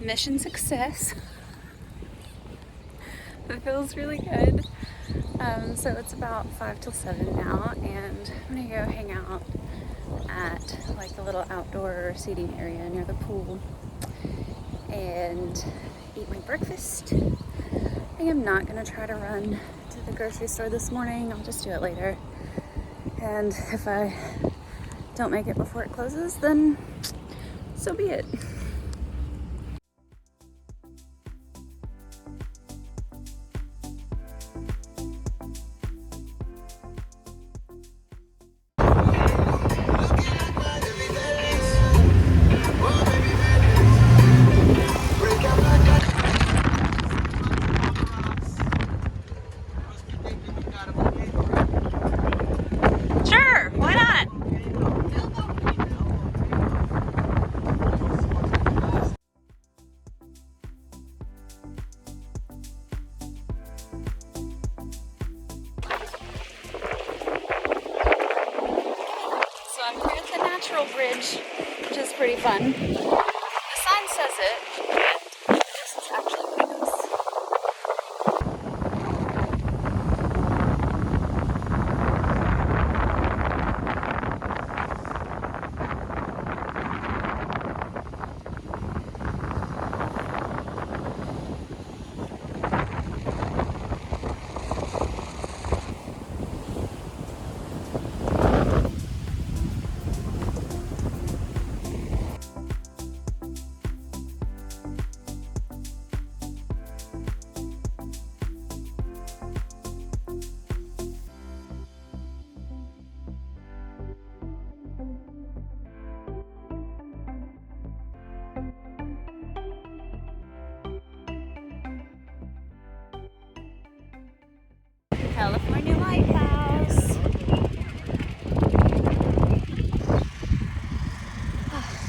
mission success. It feels really good. So it's about 5 till 7 now, and I'm gonna go hang out at like the little outdoor seating area near the pool and eat my breakfast. I am not gonna try to run to the grocery store this morning. I'll just do it later. And if I don't make it before it closes, then so be it. Sure, why not? So I'm here at the Natural Bridge, which is pretty fun. The sign says it, but this is actually what it is. California Lighthouse.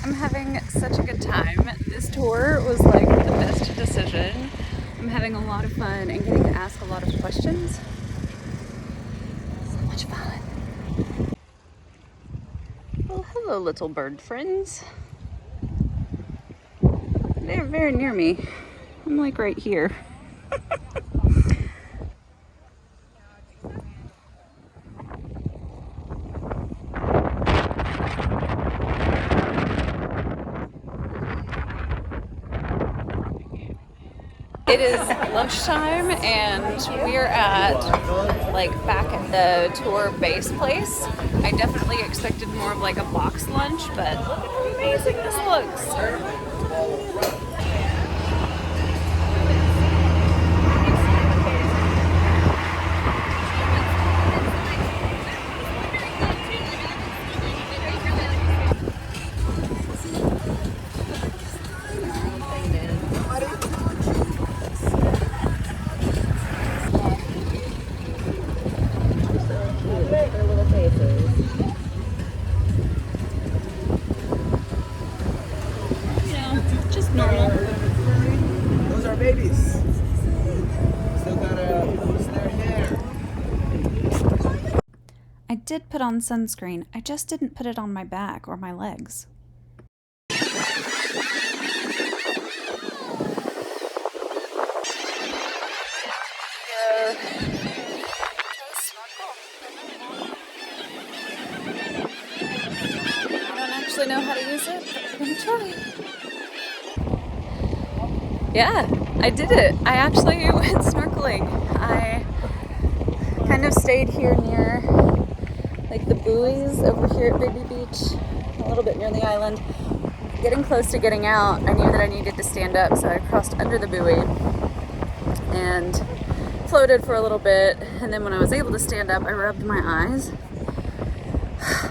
I'm having such a good time. This tour was like the best decision. I'm having a lot of fun and getting to ask a lot of questions. So much fun. Well, hello little bird friends. They're very near me. I'm like right here. It is lunchtime and we are at like back at the tour base place. I definitely expected more of like a box lunch, but look at how amazing this looks. Normal. Those are babies. Still gotta lose their hair. I did put on sunscreen. I just didn't put it on my back or my legs. I don't actually know how to use it, but we're gonna try. Yeah, I did it. I actually went snorkeling. I kind of stayed here near like the buoys over here at Baby Beach, a little bit near the island. Getting close to getting out, I knew that I needed to stand up, so I crossed under the buoy and floated for a little bit, and then when I was able to stand up, I rubbed my eyes.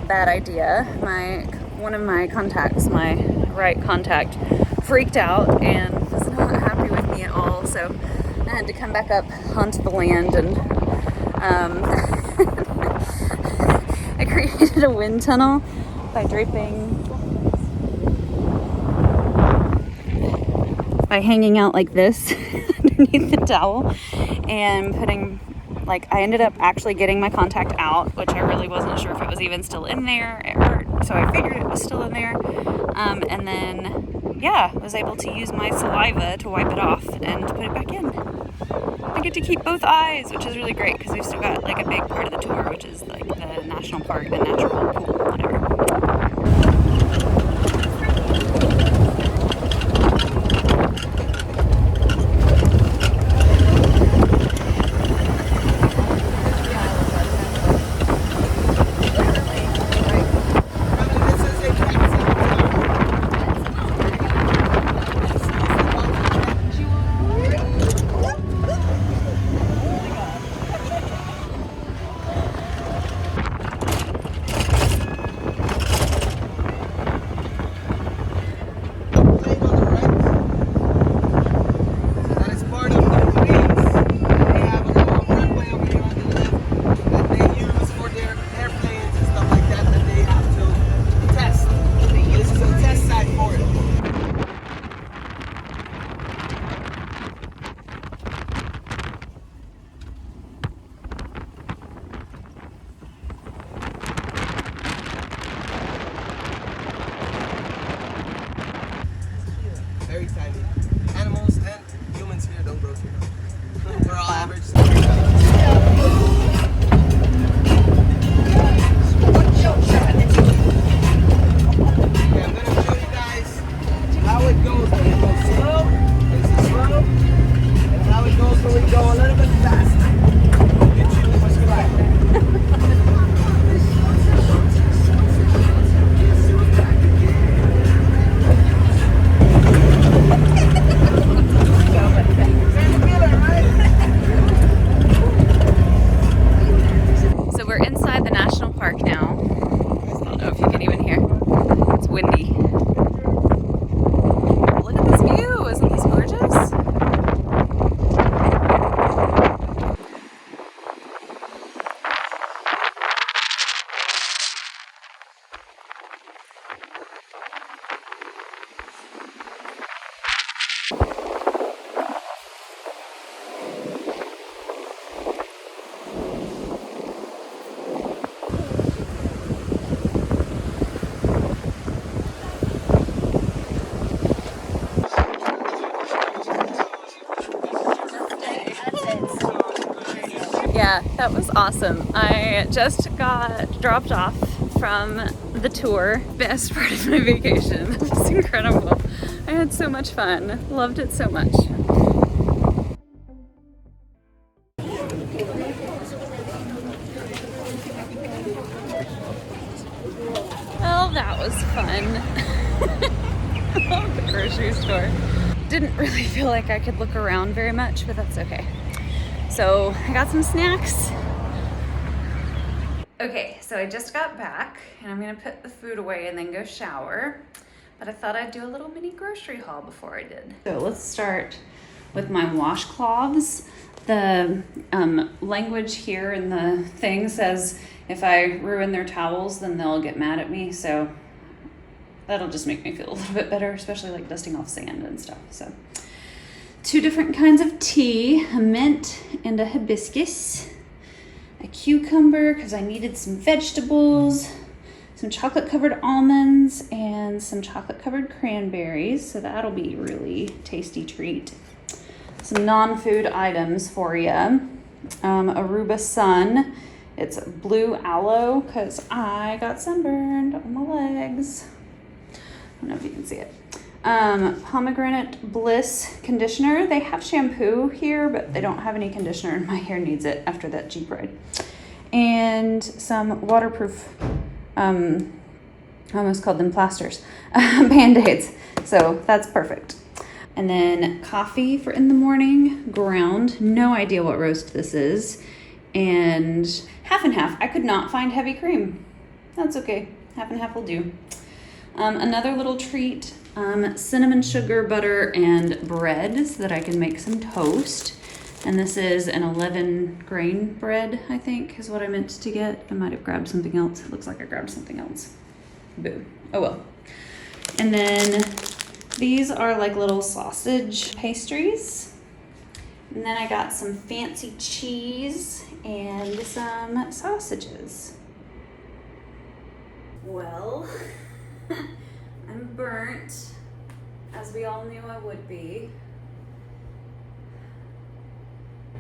Bad idea. One of my contacts, my right contact, freaked out and was not happy with me at all, so I had to come back up onto the land, and I created a wind tunnel by hanging out like this underneath the towel and putting, like, I ended up actually getting my contact out, which I really wasn't sure if it was even still in there. It hurt, so I figured it was still in there, and then yeah, was able to use my saliva to wipe it off and put it back in. I get to keep both eyes, which is really great because we've still got like a big part of the tour, which is like the national park, the natural pool, whatever. Very tiny. Animals and humans here don't grow too much. We're all average. Okay, I'm gonna show you guys how it goes when we go slow. This is slow. And how it goes when we go a little bit faster. Get you what's right. So we're inside the national park now. I don't know if you can even hear. It's windy. Look at this view. Isn't this gorgeous? Yeah, that was awesome. I just got dropped off from the tour. Best part of my vacation. It was incredible. I had so much fun. Loved it so much. Well, that was fun. I love the grocery store. Didn't really feel like I could look around very much, but that's okay. So I got some snacks. Okay, so I just got back and I'm gonna put the food away and then go shower. But I thought I'd do a little mini grocery haul before I did. So let's start with my washcloths. The language here in the thing says if I ruin their towels, then they'll get mad at me. So that'll just make me feel a little bit better, especially like dusting off sand and stuff. So 2 different kinds of tea, a mint and a hibiscus, a cucumber because I needed some vegetables, some chocolate covered almonds, and some chocolate covered cranberries. So that'll be a really tasty treat. Some non-food items for you. Aruba Sun. It's blue aloe because I got sunburned on my legs. I don't know if you can see it. Pomegranate Bliss conditioner. They have shampoo here, but they don't have any conditioner, and my hair needs it after that Jeep ride. And some waterproof, I almost called them plasters, Band-Aids. So that's perfect. And then coffee for in the morning, ground. No idea what roast this is. And half and half. I could not find heavy cream. That's okay. Half and half will do. Another little treat, cinnamon sugar butter and bread so that I can make some toast. And this is an 11 grain bread, I think is what I meant to get. I might have grabbed something else. It looks like I grabbed something else. Boo. Oh well. And then these are like little sausage pastries. And then I got some fancy cheese and some sausages. Well, I'm burnt. I as we all knew I would be.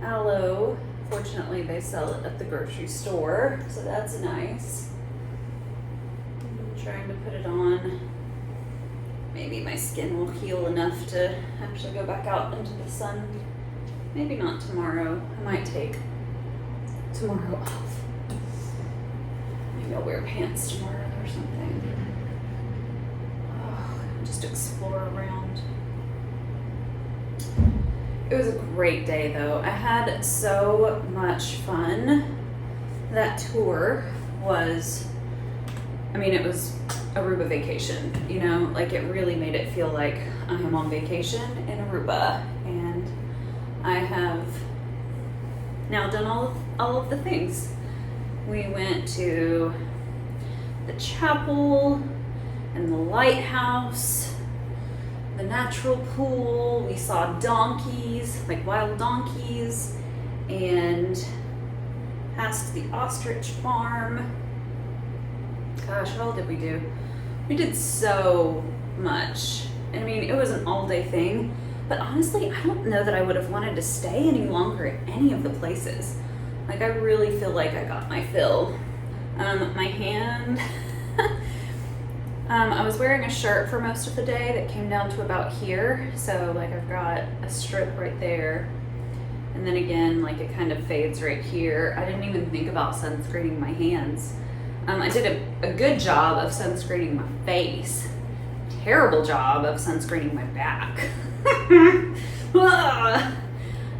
Aloe, fortunately they sell it at the grocery store, so that's nice. I'm trying to put it on. Maybe my skin will heal enough to actually go back out into the sun. Maybe not tomorrow. I might take tomorrow off. Maybe I'll wear pants tomorrow or something. Oh, just explore around. It was a great day though. I had so much fun. That tour was, I mean, it was Aruba vacation, you know, like it really made it feel like I am on vacation in Aruba, and I have now done all of the things. We went to the chapel and the lighthouse, the natural pool. We saw donkeys, like wild donkeys, and passed the ostrich farm. Gosh, what all did we do? We did so much. I mean, it was an all-day thing, but honestly, I don't know that I would have wanted to stay any longer at any of the places. Like, I really feel like I got my fill. My hand, I was wearing a shirt for most of the day that came down to about here. So like I've got a strip right there. And then again, like it kind of fades right here. I didn't even think about sunscreening my hands. I did a good job of sunscreening my face. Terrible job of sunscreening my back. I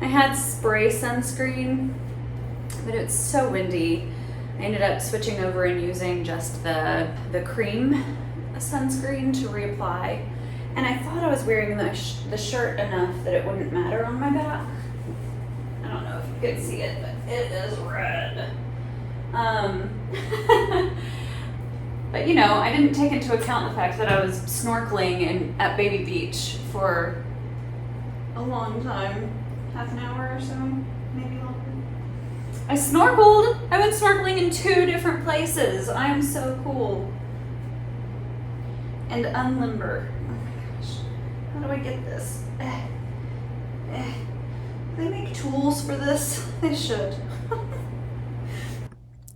had spray sunscreen, but it's so windy. I ended up switching over and using just the cream sunscreen to reapply. And I thought I was wearing the shirt enough that it wouldn't matter on my back. I don't know if you can see it, but it is red. But you know, I didn't take into account the fact that I was snorkeling at Baby Beach for a long time, half an hour or so, maybe longer. I snorkeled. I went snorkeling in 2 different places. I am so cool. And unlimber. Oh my gosh. How do I get this? They make tools for this. They should.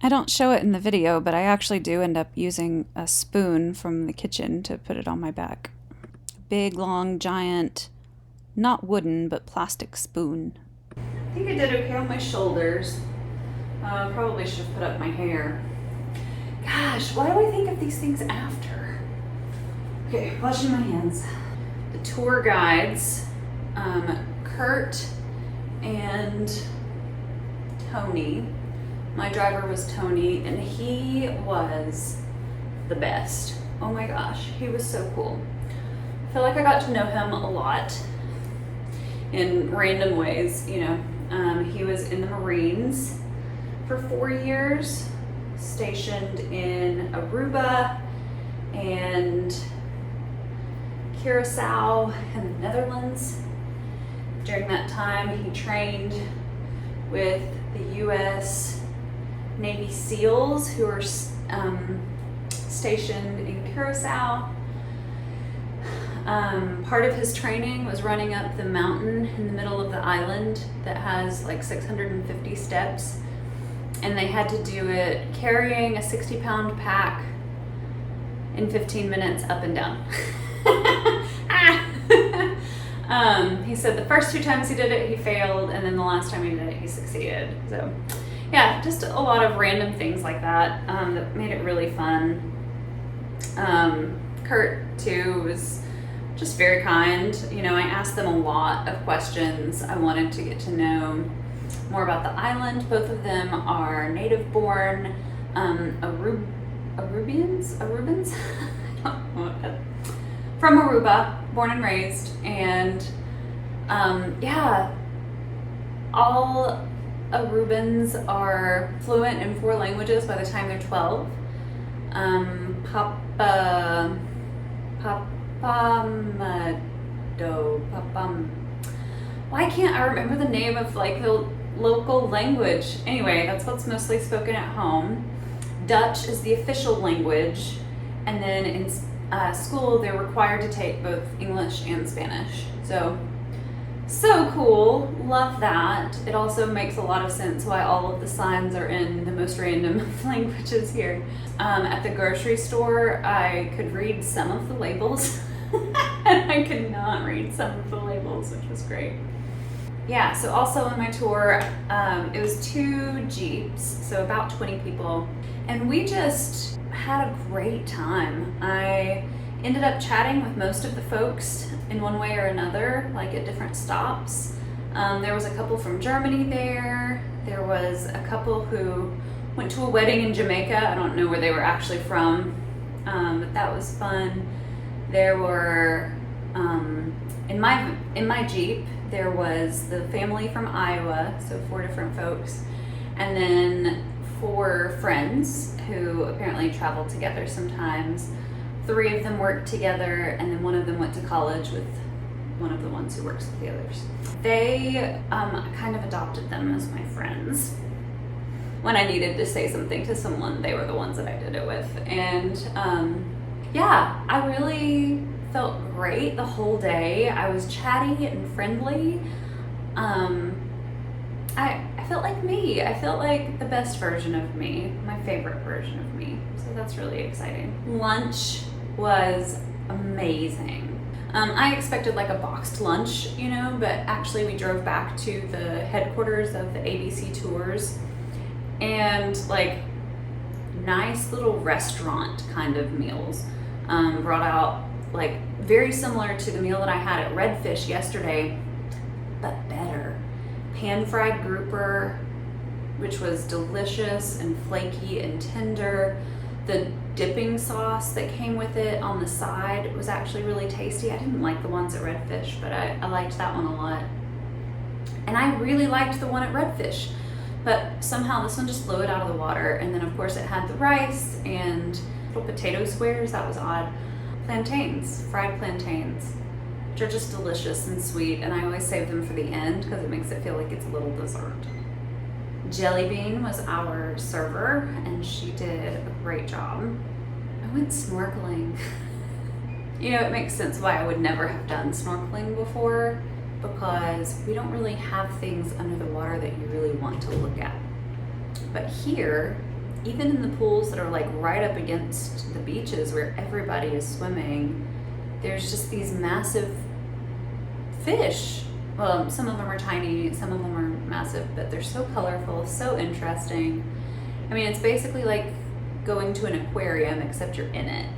I don't show it in the video, but I actually do end up using a spoon from the kitchen to put it on my back. Big, long, giant, not wooden, but plastic spoon. I think I did okay on my shoulders. Probably should have put up my hair. Gosh, why do I think of these things after? Okay, washing my hands. The tour guides, Kurt and Tony. My driver was Tony, and he was the best. Oh my gosh, he was so cool. I feel like I got to know him a lot in random ways, you know. He was in the Marines for 4 years, stationed in Aruba and Curacao in the Netherlands. During that time, he trained with the U.S. Navy SEALs who are stationed in Curacao. Part of his training was running up the mountain in the middle of the island that has like 650 steps, and they had to do it carrying a 60-pound pack in 15 minutes up and down. He said the first 2 times he did it, he failed, and then the last time he did it, he succeeded. So yeah, just a lot of random things like that that made it really fun. Kurt too was just very kind. You know, I asked them a lot of questions. I wanted to get to know more about the island. Both of them are native born Arubans? I don't know. From Aruba, born and raised, and yeah, all Arubans are fluent in 4 languages by the time they're 12. Why can't I remember the name of like the local language? Anyway, that's what's mostly spoken at home. Dutch is the official language, and then school, they're required to take both English and Spanish. So cool, love that. It also makes a lot of sense why all of the signs are in the most random languages here. At the grocery store, I could read some of the labels, and I could not read some of the labels, which was great. Yeah, so also on my tour, it was 2 Jeeps, so about 20 people, and we just had a great time. I ended up chatting with most of the folks in one way or another, like at different stops. There was a couple from Germany there. There was a couple who went to a wedding in Jamaica. I don't know where they were actually from, but that was fun. There were, in my Jeep, there was the family from Iowa, so 4 different folks, and then 4 friends who apparently traveled together sometimes. 3 of them worked together, and then 1 of them went to college with one of the ones who works with the others. They kind of adopted them as my friends. When I needed to say something to someone, they were the ones that I did it with. And yeah, I really felt great the whole day. I was chatty and friendly. I felt like me. I felt like the best version of me, my favorite version of me. So that's really exciting. Lunch was amazing. I expected like a boxed lunch, you know, but actually we drove back to the headquarters of the ABC Tours, and like nice little restaurant kind of meals brought out, like very similar to the meal that I had at Redfish yesterday, but better. Pan-fried grouper, which was delicious and flaky and tender. The dipping sauce that came with it on the side was actually really tasty. I didn't like the ones at Redfish, but I liked that one a lot. And I really liked the one at Redfish, but somehow this one just blew it out of the water. And then of course it had the rice and little potato squares. That was odd. Plantains, fried plantains, which are just delicious and sweet, and I always save them for the end because it makes it feel like it's a little dessert. Jelly Bean was our server, and she did a great job. I went snorkeling. You know, it makes sense why I would never have done snorkeling before, because we don't really have things under the water that you really want to look at. But here, even in the pools that are like right up against the beaches where everybody is swimming, there's just these massive fish. Well, some of them are tiny, some of them are massive, but they're so colorful, so interesting. I mean, it's basically like going to an aquarium, except you're in it.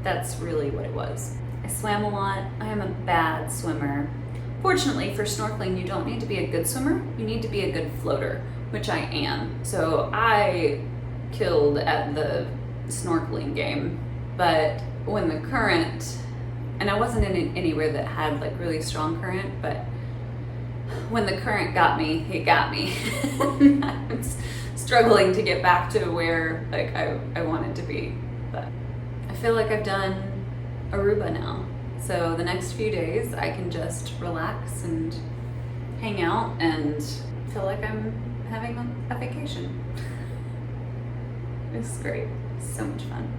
That's really what it was. I swam a lot. I am a bad swimmer. Fortunately, for snorkeling, you don't need to be a good swimmer. You need to be a good floater, which I am. So I killed at the snorkeling game. But when the current, and I wasn't in anywhere that had like really strong current, but when the current got me, it got me. I'm struggling to get back to where like I wanted to be. But I feel like I've done Aruba now. So the next few days I can just relax and hang out and feel like I'm having a vacation. It's great. So much fun.